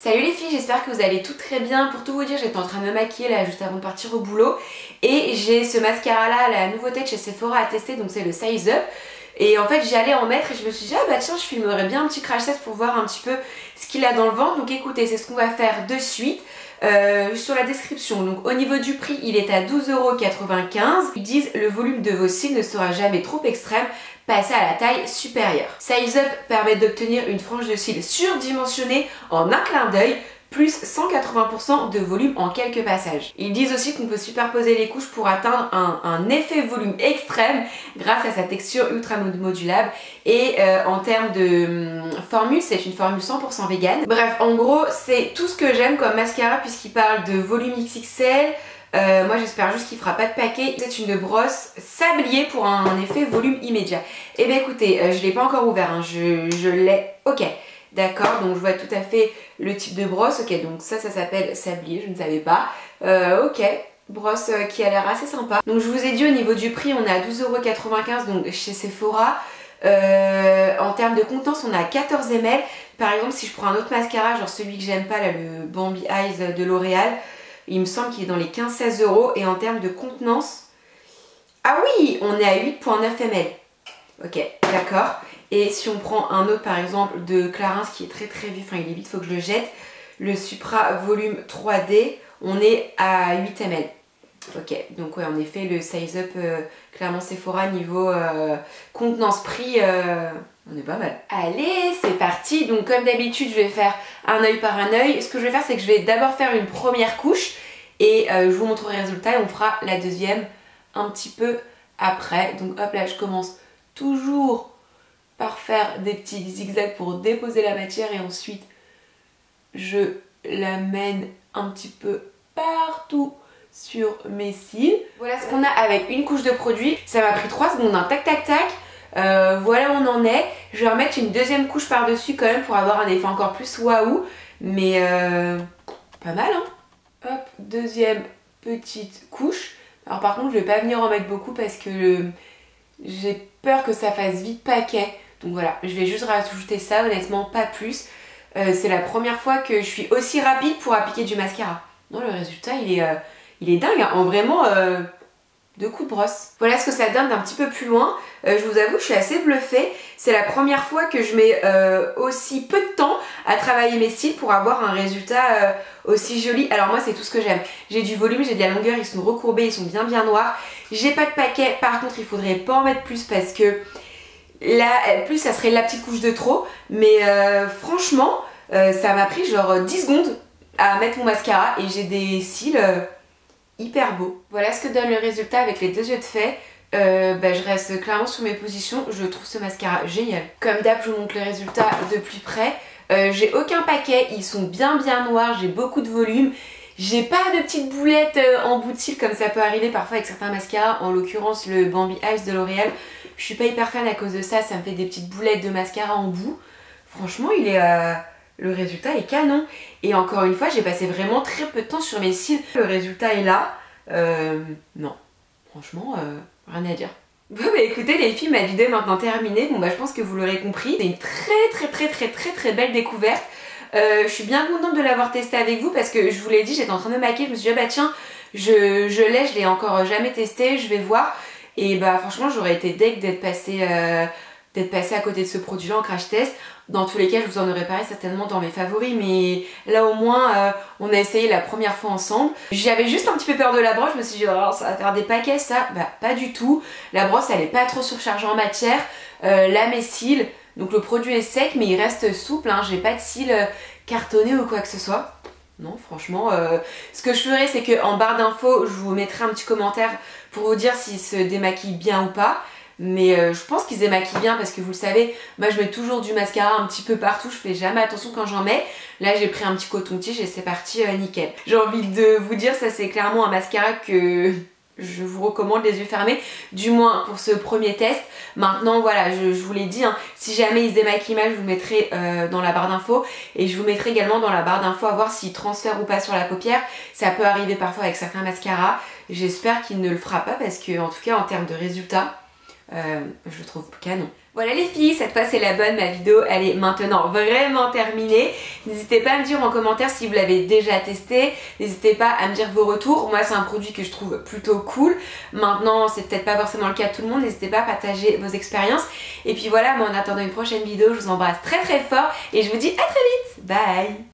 Salut les filles, j'espère que vous allez toutes très bien. Pour tout vous dire, j'étais en train de me maquiller là juste avant de partir au boulot et j'ai ce mascara là, la nouveauté de chez Sephora à tester, donc c'est le Size Up. Et en fait j'allais en mettre et je me suis dit ah bah tiens, je filmerais bien un petit crash test pour voir un petit peu ce qu'il a dans le ventre. Donc écoutez, c'est ce qu'on va faire de suite. Sur la description, donc au niveau du prix il est à 12,95 €. Ils disent le volume de vos cils ne sera jamais trop extrême, passez à la taille supérieure. Size Up permet d'obtenir une frange de cils surdimensionnée en un clin d'œil, plus 180% de volume en quelques passages. Ils disent aussi qu'on peut superposer les couches pour atteindre un effet volume extrême grâce à sa texture ultra modulable. Et en termes de formule, c'est une formule 100% vegan. Bref, en gros, c'est tout ce que j'aime comme mascara puisqu'il parle de volume XXL. Moi j'espère juste qu'il fera pas de paquet. C'est une brosse sablier pour un effet volume immédiat. Et bien écoutez, je l'ai pas encore ouvert, hein. je l'ai. Ok, d'accord, donc je vois tout à fait le type de brosse. Ok, donc ça s'appelle sablier, je ne savais pas. Ok, brosse qui a l'air assez sympa. Donc je vous ai dit au niveau du prix, on est à 12,95 € donc chez Sephora. En termes de contenance, on a 14 ml. Par exemple, si je prends un autre mascara, genre celui que j'aime pas, là, le Bambi Eyes de L'Oréal, il me semble qu'il est dans les 15-16 €. Et en termes de contenance, ah oui, on est à 8,9 ml. Ok, d'accord. Et si on prend un autre par exemple de Clarins qui est très vif, enfin il est vite, faut que je le jette, le Supra Volume 3D, on est à 8 ml. Ok, donc ouais, en effet le Size Up clairement Sephora niveau contenance prix, on est pas mal. Allez, c'est parti. Donc comme d'habitude je vais faire un œil par un œil. Ce que je vais faire, c'est que je vais d'abord faire une première couche et je vous montrerai le résultat et on fera la deuxième un petit peu après. Donc hop là, je commence toujours par faire des petits zigzags pour déposer la matière et ensuite je l'amène un petit peu partout sur mes cils. Voilà ce qu'on a avec une couche de produit. Ça m'a pris 3 secondes, hein. Tac tac tac. Voilà où on en est. Je vais remettre une deuxième couche par dessus quand même pour avoir un effet encore plus waouh. Mais pas mal, hein. Hop, deuxième petite couche. Alors par contre je vais pas venir en mettre beaucoup parce que j'ai peur que ça fasse vite paquet. Donc voilà, je vais juste rajouter ça, honnêtement pas plus. C'est la première fois que je suis aussi rapide pour appliquer du mascara. Non, le résultat il est dingue, hein. En vraiment 2 coups de brosse. Voilà ce que ça donne d'un petit peu plus loin. Je vous avoue que je suis assez bluffée. C'est la première fois que je mets aussi peu de temps à travailler mes cils pour avoir un résultat aussi joli. Alors moi c'est tout ce que j'aime. J'ai du volume, j'ai de la longueur, ils sont recourbés, ils sont bien noirs. J'ai pas de paquet, par contre il faudrait pas en mettre plus parce que là, plus ça serait la petite couche de trop. Mais franchement, ça m'a pris genre 10 secondes à mettre mon mascara et j'ai des cils hyper beaux. Voilà ce que donne le résultat avec les 2 yeux de fait. Je reste clairement sur mes positions. Je trouve ce mascara génial. Comme d'hab, je vous montre le résultat de plus près. J'ai aucun paquet, ils sont bien noirs, j'ai beaucoup de volume. J'ai pas de petites boulettes en bout de cils comme ça peut arriver parfois avec certains mascaras, en l'occurrence le Bambi Eyes de L'Oréal. Je suis pas hyper fan à cause de ça, ça me fait des petites boulettes de mascara en bout. Franchement, le résultat est canon. Et encore une fois, j'ai passé vraiment très peu de temps sur mes cils. Le résultat est là. Non, franchement, rien à dire. Bon bah écoutez les filles, ma vidéo est maintenant terminée. Bon bah je pense que vous l'aurez compris. C'est une très belle découverte. Je suis bien contente de l'avoir testé avec vous parce que je vous l'ai dit, j'étais en train de me maquiller, je me suis dit ah bah tiens, je l'ai encore jamais testé, je vais voir. Et bah franchement j'aurais été deg d'être passée à côté de ce produit là en crash test. Dans tous les cas je vous en aurais parlé certainement dans mes favoris, mais là au moins on a essayé la première fois ensemble. J'avais juste un petit peu peur de la brosse, je me suis dit oh, ça va faire des paquets ça. Bah pas du tout, la brosse elle est pas trop surchargée en matière. Là mes cils, donc le produit est sec mais il reste souple, hein. J'ai pas de cils cartonnés ou quoi que ce soit. Non franchement, ce que je ferai c'est qu'en barre d'infos je vous mettrai un petit commentaire pour vous dire s'ils se démaquillent bien ou pas. Mais je pense qu'ils démaquillent bien parce que vous le savez, moi je mets toujours du mascara un petit peu partout, je fais jamais attention quand j'en mets. Là j'ai pris un petit coton-tige et c'est parti nickel. J'ai envie de vous dire, ça c'est clairement un mascara que je vous recommande les yeux fermés, du moins pour ce premier test. Maintenant voilà, je vous l'ai dit, hein, si jamais ils se démaquillent mal, je vous mettrai dans la barre d'infos. Et je vous mettrai également dans la barre d'infos à voir s'ils transfèrent ou pas sur la paupière. Ça peut arriver parfois avec certains mascaras. J'espère qu'il ne le fera pas parce que en tout cas en termes de résultats, je le trouve canon. Voilà les filles, cette fois c'est la bonne, ma vidéo elle est maintenant vraiment terminée. N'hésitez pas à me dire en commentaire si vous l'avez déjà testé, n'hésitez pas à me dire vos retours. Moi c'est un produit que je trouve plutôt cool. Maintenant c'est peut-être pas forcément le cas de tout le monde, n'hésitez pas à partager vos expériences. Et puis voilà, moi en attendant une prochaine vidéo, je vous embrasse très très fort et je vous dis à très vite. Bye.